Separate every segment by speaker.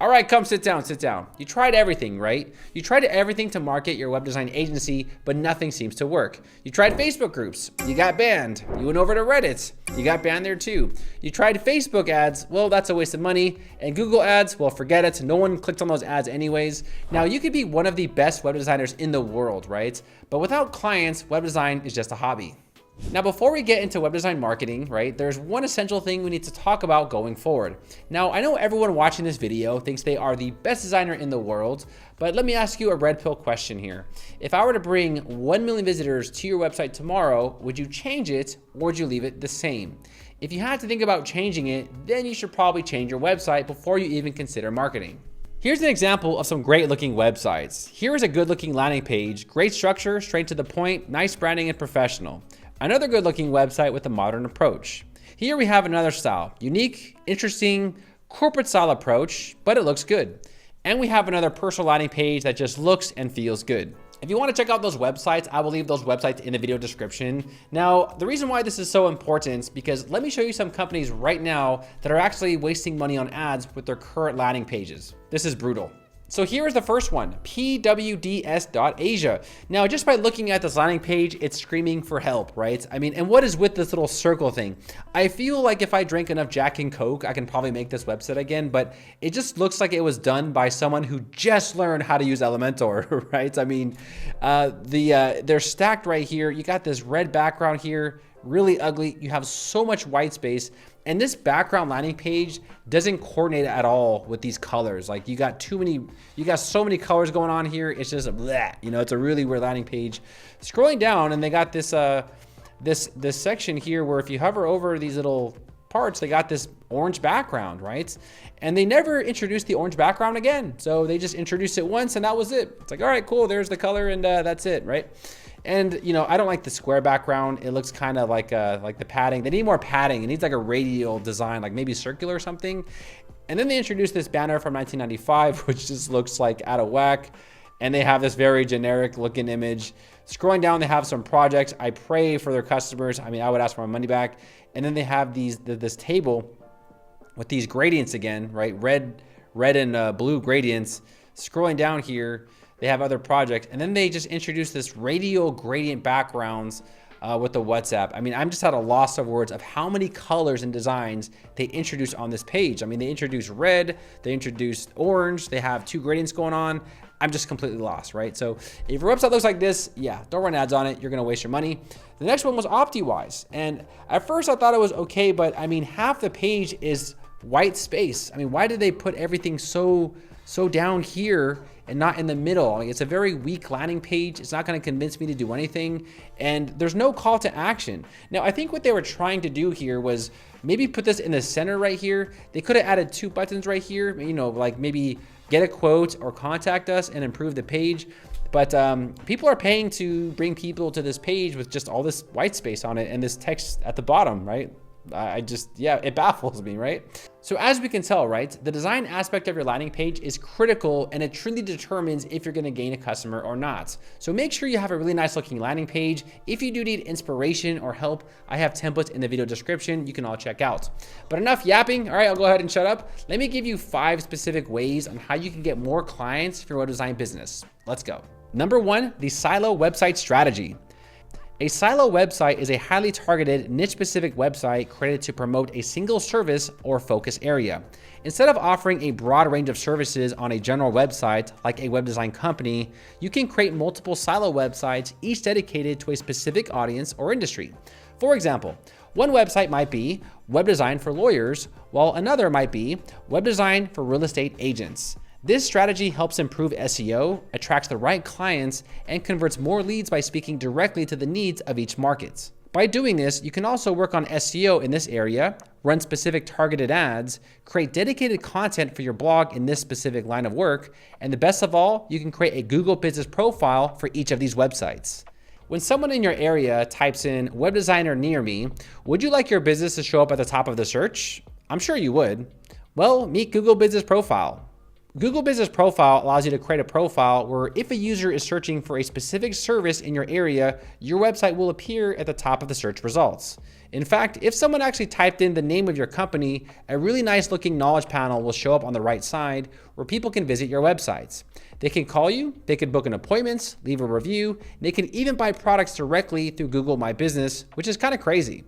Speaker 1: All right, come sit down, sit down. You tried everything, right? You tried everything to market your web design agency, but nothing seems to work. You tried Facebook groups, you got banned. You went over to Reddit, you got banned there too. You tried Facebook ads, well, that's a waste of money. And Google ads, well, forget it. No one clicked on those ads anyways. Now, you could be one of the best web designers in the world, right? But without clients, web design is just a hobby. Now, before we get into web design marketing, right, there's one essential thing we need to talk about going forward. Now, I know everyone watching this video thinks they are the best designer in the world, but let me ask you a red pill question here. If I were to bring 1 million visitors to your website tomorrow, would you change it or would you leave it the same? If you had to think about changing it, then you should probably change your website before you even consider marketing. Here's an example of some great looking websites. Here is a good looking landing page, great structure, straight to the point, nice branding and professional. Another good looking website with a modern approach. Here we have another style, unique, interesting, corporate style approach, but it looks good. And we have another personal landing page that just looks and feels good. If you want to check out those websites, I will leave those websites in the video description. Now, the reason why this is so important is because let me show you some companies right now that are actually wasting money on ads with their current landing pages. This is brutal. So here is the first one, pwds.asia. Now, just by looking at this landing page, it's screaming for help, right? I mean, and what is with this little circle thing? I feel like if I drank enough Jack and Coke, I can probably make this website again, but it just looks like it was done by someone who just learned how to use Elementor, right? I mean, they're stacked right here. You got this red background here, really ugly. You have so much white space. And this background landing page doesn't coordinate at all with these colors. Like you got so many colors going on here. It's just bleh, you know, it's a really weird landing page. Scrolling down and they got this, this section here where if you hover over these little parts, they got this orange background, right? And they never introduced the orange background again. So they just introduced it once and that was it. It's like, all right, cool. There's the color and that's it, right? And you know, I don't like the square background. It looks kind of like the padding. They need more padding. It needs like a radial design, like maybe circular or something. And then they introduced this banner from 1995, which just looks like out of whack. And they have this very generic looking image. Scrolling down, they have some projects. I pray for their customers. I mean, I would ask for my money back. And then they have this table with these gradients again, right? Red and blue gradients. Scrolling down here, they have other projects, and then they just introduce this radial gradient backgrounds with the WhatsApp. I mean, I'm just at a loss of words of how many colors and designs they introduce on this page. I mean, they introduced red, they introduced orange, they have two gradients going on. I'm just completely lost, right? So if your website looks like this, yeah, don't run ads on it. You're gonna waste your money. The next one was OptiWise. And at first I thought it was okay, but I mean, half the page is white space. I mean, why did they put everything so down here and not in the middle? I mean, it's a very weak landing page. It's not gonna convince me to do anything. And there's no call to action. Now, I think what they were trying to do here was maybe put this in the center right here. They could have added two buttons right here, you know, like maybe get a quote or contact us and improve the page. But people are paying to bring people to this page with just all this white space on it and this text at the bottom, right? Yeah, it baffles me, right? So as we can tell, right, the design aspect of your landing page is critical and it truly determines if you're gonna gain a customer or not. So make sure you have a really nice looking landing page. If you do need inspiration or help, I have templates in the video description you can all check out. But enough yapping, all right, I'll go ahead and shut up. Let me give you 5 specific ways on how you can get more clients for your web design business. Let's go. Number 1, the silo website strategy. A silo website is a highly targeted, niche-specific website created to promote a single service or focus area. Instead of offering a broad range of services on a general website, like a web design company, you can create multiple silo websites, each dedicated to a specific audience or industry. For example, one website might be web design for lawyers, while another might be web design for real estate agents. This strategy helps improve SEO, attracts the right clients, and converts more leads by speaking directly to the needs of each market. By doing this, you can also work on SEO in this area, run specific targeted ads, create dedicated content for your blog in this specific line of work, and the best of all, you can create a Google business profile for each of these websites. When someone in your area types in web designer near me, would you like your business to show up at the top of the search? I'm sure you would. Well, meet Google Business Profile. Google Business Profile allows you to create a profile where if a user is searching for a specific service in your area, your website will appear at the top of the search results. In fact, if someone actually typed in the name of your company, a really nice looking knowledge panel will show up on the right side where people can visit your websites. They can call you, they can book an appointment, leave a review, and they can even buy products directly through Google My Business, which is kind of crazy.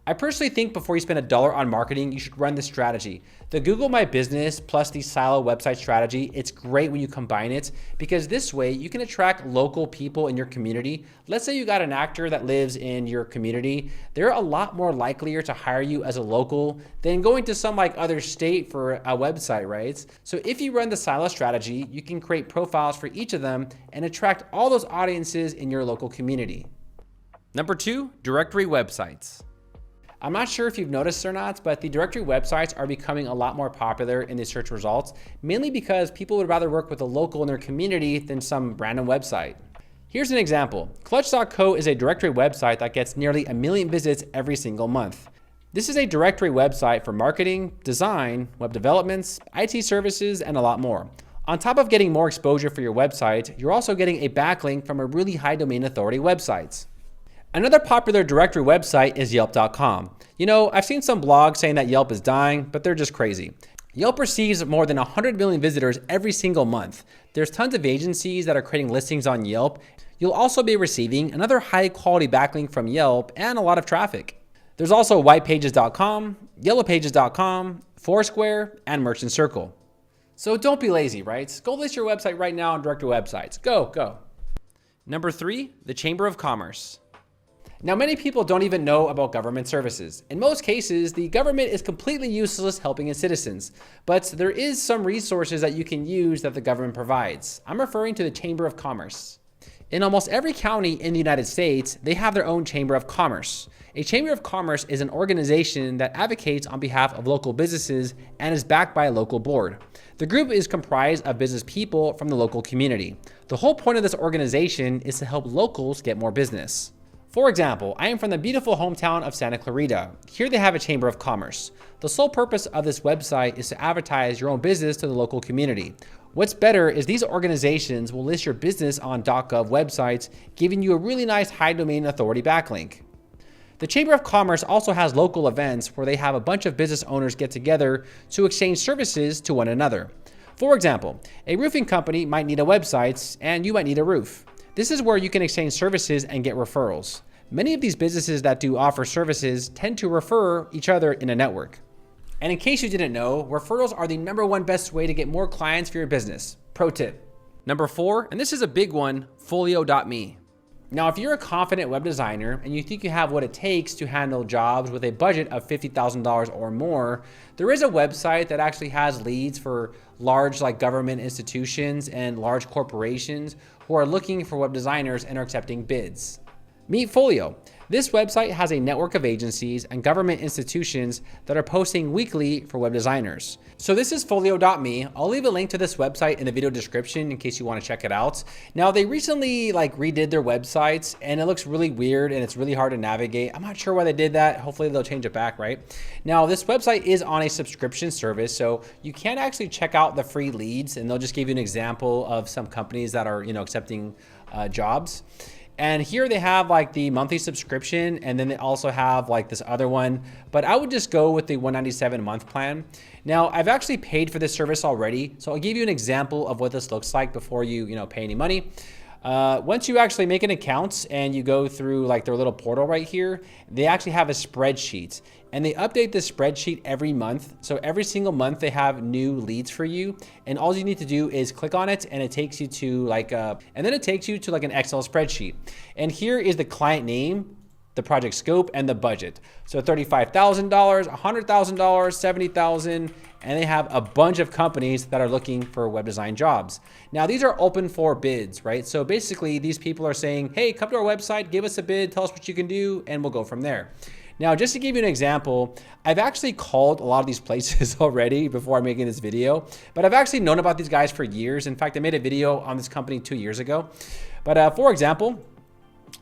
Speaker 1: I personally think before you spend $1 on marketing, you should run this strategy. The Google My Business plus the silo website strategy, it's great when you combine it because this way you can attract local people in your community. Let's say you got an actor that lives in your community. They're a lot more likelier to hire you as a local than going to some like other state for a website, right? So if you run the silo strategy, you can create profiles for each of them and attract all those audiences in your local community. Number 2, directory websites. I'm not sure if you've noticed or not, but the directory websites are becoming a lot more popular in the search results, mainly because people would rather work with a local in their community than some random website. Here's an example. Clutch.co is a directory website that gets nearly 1 million visits every single month. This is a directory website for marketing, design, web developments, IT services, and a lot more. On top of getting more exposure for your website, you're also getting a backlink from a really high domain authority website. Another popular directory website is Yelp.com. You know, I've seen some blogs saying that Yelp is dying, but they're just crazy. Yelp receives more than 100 million visitors every single month. There's tons of agencies that are creating listings on Yelp. You'll also be receiving another high quality backlink from Yelp and a lot of traffic. There's also whitepages.com, yellowpages.com, Foursquare, and Merchant Circle. So don't be lazy, right? Go list your website right now on directory websites. Go. Number 3, the Chamber of Commerce. Now, many people don't even know about government services. In most cases, the government is completely useless helping its citizens, but there is some resources that you can use that the government provides. I'm referring to the Chamber of Commerce. In almost every county in the United States, they have their own Chamber of Commerce. A Chamber of Commerce is an organization that advocates on behalf of local businesses and is backed by a local board. The group is comprised of business people from the local community. The whole point of this organization is to help locals get more business. For example, I am from the beautiful hometown of Santa Clarita. Here they have a Chamber of Commerce. The sole purpose of this website is to advertise your own business to the local community. What's better is these organizations will list your business on .gov websites, giving you a really nice high domain authority backlink. The Chamber of Commerce also has local events where they have a bunch of business owners get together to exchange services to one another. For example, a roofing company might need a website and you might need a roof. This is where you can exchange services and get referrals. Many of these businesses that do offer services tend to refer each other in a network. And in case you didn't know, referrals are the #1 best way to get more clients for your business. Pro tip. Number 4, and this is a big one, Folio.me. Now, if you're a confident web designer and you think you have what it takes to handle jobs with a budget of $50,000 or more, there is a website that actually has leads for large like government institutions and large corporations who are looking for web designers and are accepting bids. Meet Folio. This website has a network of agencies and government institutions that are posting weekly for web designers. So this is Folio.me. I'll leave a link to this website in the video description in case you want to check it out. Now they recently redid their websites and it looks really weird and it's really hard to navigate. I'm not sure why they did that. Hopefully they'll change it back, right? Now this website is on a subscription service, so you can actually check out the free leads and they'll just give you an example of some companies that are, accepting jobs. And here they have the monthly subscription, and then they also have this other one, but I would just go with the $197 month plan. Now I've actually paid for this service already, so I'll give you an example of what this looks like before you pay any money. Once you actually make an account and you go through their little portal right here, they actually have a spreadsheet and they update this spreadsheet every month. So every single month they have new leads for you, and all you need to do is click on it and it takes you to and then it takes you to an Excel spreadsheet. And here is the client name, the project scope, and the budget. So $35,000, $100,000, $70,000, and they have a bunch of companies that are looking for web design jobs. Now these are open for bids, right? So basically these people are saying, hey, come to our website, give us a bid, tell us what you can do, and we'll go from there. Now, just to give you an example, I've actually called a lot of these places already before making this video, but I've actually known about these guys for years. In fact, I made a video on this company 2 years ago. But for example,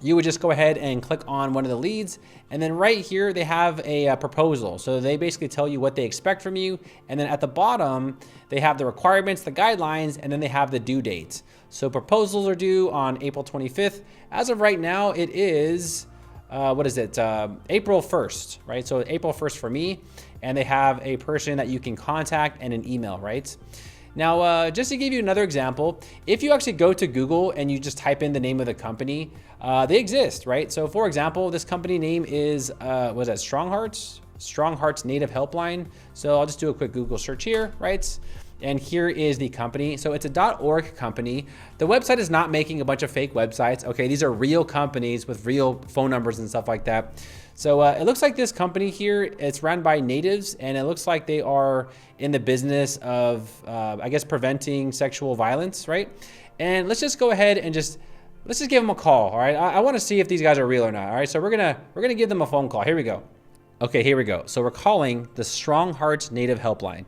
Speaker 1: you would just go ahead and click on one of the leads. And then right here, they have a proposal. So they basically tell you what they expect from you. And then at the bottom, they have the requirements, the guidelines, and then they have the due dates. So proposals are due on April 25th. As of right now, it is, April 1st, right? So April 1st for me. And they have a person that you can contact and an email, right? Now, just to give you another example, if you actually go to Google and you just type in the name of the company, they exist, right? So for example, this company name is, Strong Hearts Native Helpline. So I'll just do a quick Google search here, right? And here is the company. So it's a .org company. The website is not making a bunch of fake websites. Okay, these are real companies with real phone numbers and stuff like that. So it looks like this company here, it's run by natives, and it looks like they are in the business of, preventing sexual violence, right? And let's just go ahead and let's just give them a call, all right? I want to see if these guys are real or not, all right? So we're gonna give them a phone call. Here we go. Okay, here we go. So we're calling the Strong Hearts Native Helpline.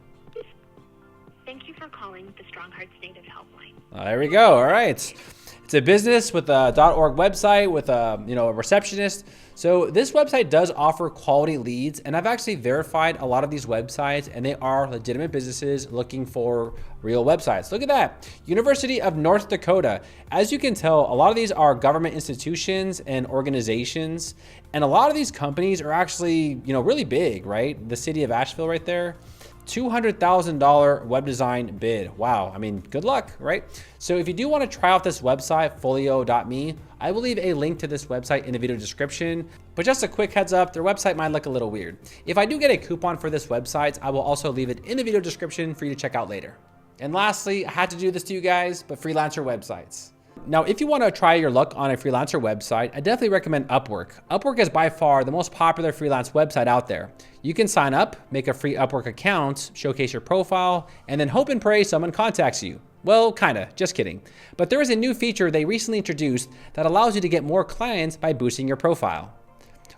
Speaker 2: Thank you for calling the Strong Hearts Native Helpline.
Speaker 1: There we go. All right. It's a business with a .org website with a receptionist. So this website does offer quality leads, and I've actually verified a lot of these websites, and they are legitimate businesses looking for real websites. Look at that. University of North Dakota. As you can tell, a lot of these are government institutions and organizations, and a lot of these companies are actually, really big, right? The city of Asheville right there. $200,000 web design bid. Wow. I mean, good luck, right? So if you do want to try out this website, folio.me, I will leave a link to this website in the video description. But just a quick heads up, their website might look a little weird. If I do get a coupon for this website, I will also leave it in the video description for you to check out later. And lastly, I had to do this to you guys, but freelancer websites. Now, if you want to try your luck on a freelancer website, I definitely recommend Upwork. Upwork is by far the most popular freelance website out there. You can sign up, make a free Upwork account, showcase your profile, and then hope and pray someone contacts you. Well, kinda, just kidding. But there is a new feature they recently introduced that allows you to get more clients by boosting your profile.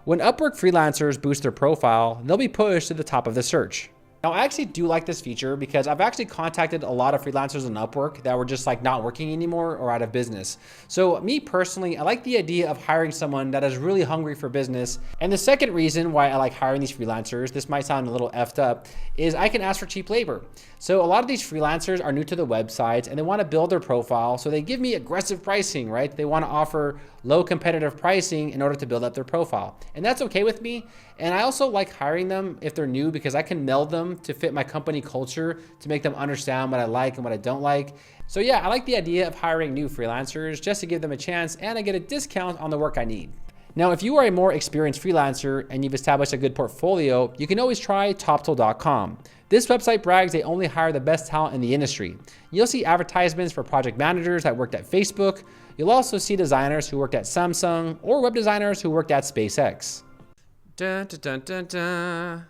Speaker 1: When Upwork freelancers boost their profile, they'll be pushed to the top of the search. Now, I actually do like this feature because I've actually contacted a lot of freelancers on Upwork that were just like not working anymore or out of business. So me personally, I like the idea of hiring someone that is really hungry for business. And the second reason why I like hiring these freelancers, this might sound a little effed up, is I can ask for cheap labor. So a lot of these freelancers are new to the websites and they want to build their profile. So they give me aggressive pricing, right? They want to offer low competitive pricing in order to build up their profile. And that's okay with me. And I also like hiring them if they're new because I can meld them to fit my company culture to make them understand what I like and what I don't like. So yeah, I like the idea of hiring new freelancers just to give them a chance, and I get a discount on the work I need. Now, if you are a more experienced freelancer and you've established a good portfolio, you can always try toptool.com. This website brags they only hire the best talent in the industry. You'll see advertisements for project managers that worked at Facebook. You'll also see designers who worked at Samsung or web designers who worked at SpaceX. Dun, dun, dun, dun, dun.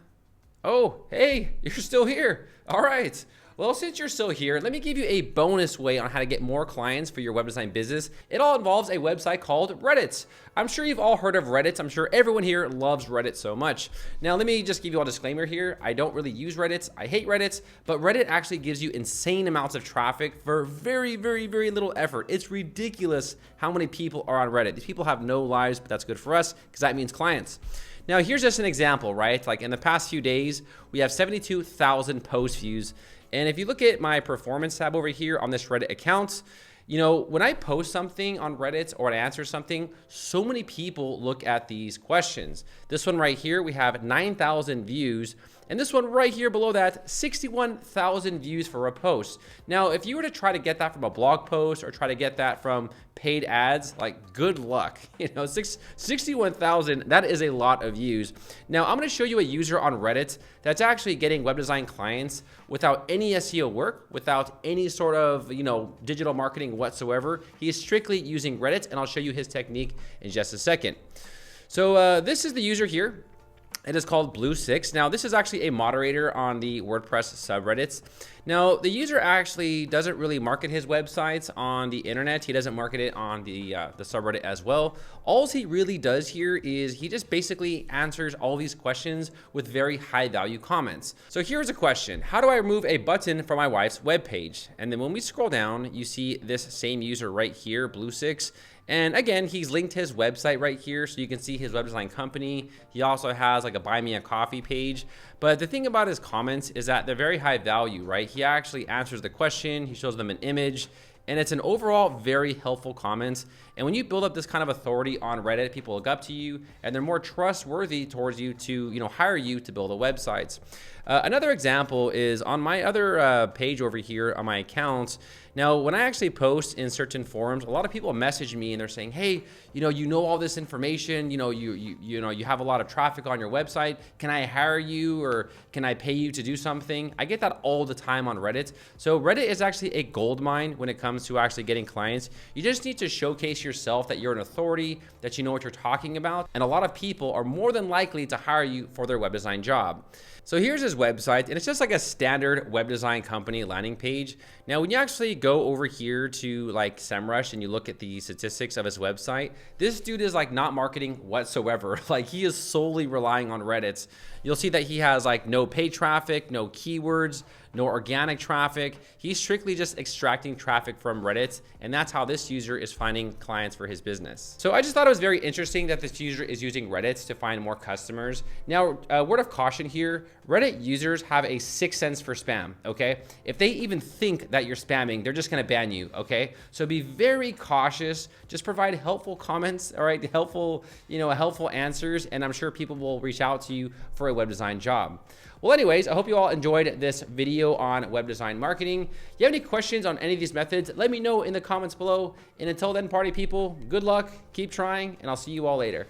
Speaker 1: Oh, hey, you're still here. All right. Well, since you're still here, let me give you a bonus way on how to get more clients for your web design business. It all involves a website called Reddit. I'm sure you've all heard of Reddit. I'm sure everyone here loves Reddit so much. Now, let me just give you a disclaimer here. I don't really use Reddit. I hate Reddit, but Reddit actually gives you insane amounts of traffic for very, very, very little effort. It's ridiculous how many people are on Reddit. These people have no lives, but that's good for us because that means clients. Now, here's just an example, right? Like in the past few days, we have 72,000 post views. And if you look at my performance tab over here on this Reddit account, when I post something on Reddit or I answer something, so many people look at these questions. This one right here, we have 9,000 views. And this one right here below that, 61,000 views for a post. Now, if you were to try to get that from a blog post or try to get that from paid ads, like good luck. 61,000, that is a lot of views. Now, I'm gonna show you a user on Reddit that's actually getting web design clients without any SEO work, without any sort of, digital marketing whatsoever. He is strictly using Reddit, and I'll show you his technique in just a second. So this is the user here. It is called Blue6. Now, this is actually a moderator on the WordPress subreddits. Now, the user actually doesn't really market his websites on the internet. He doesn't market it on the subreddit as well. All he really does here is he just basically answers all these questions with very high value comments. So here's a question: how do I remove a button from my wife's webpage? And then when we scroll down, you see this same user right here, Blue6. And again, he's linked his website right here, so you can see his web design company. He also has like a buy me a coffee page. But the thing about his comments is that they're very high value, right? He actually answers the question, he shows them an image, and it's an overall very helpful comment. And when you build up this kind of authority on Reddit, people look up to you and they're more trustworthy towards you to hire you to build a website. Another example is on my other page over here on my accounts. Now, when I actually post in certain forums, a lot of people message me and they're saying, hey, you know all this information, you have a lot of traffic on your website. Can I hire you, or can I pay you to do something? I get that all the time on Reddit. So Reddit is actually a gold mine when it comes to actually getting clients. You just need to showcase yourself that you're an authority, that you know what you're talking about. And a lot of people are more than likely to hire you for their web design job. So here's his website, and it's just like a standard web design company landing page. Now, when you actually go over here to like SEMrush and you look at the statistics of his website, this dude is like not marketing whatsoever. Like, he is solely relying on Reddit. You'll see that he has like no paid traffic, no keywords, no organic traffic. He's strictly just extracting traffic from Reddit, and that's how this user is finding clients for his business. So I just thought it was very interesting that this user is using Reddit to find more customers. Now, word of caution here, Reddit users have a sixth sense for spam, okay? If they even think that you're spamming, they're just gonna ban you, okay? So be very cautious, just provide helpful comments, all right? Helpful answers, and I'm sure people will reach out to you for a web design job. Well, anyways, I hope you all enjoyed this video on web design marketing. If you have any questions on any of these methods, let me know in the comments below. And until then, party people, good luck, keep trying, and I'll see you all later.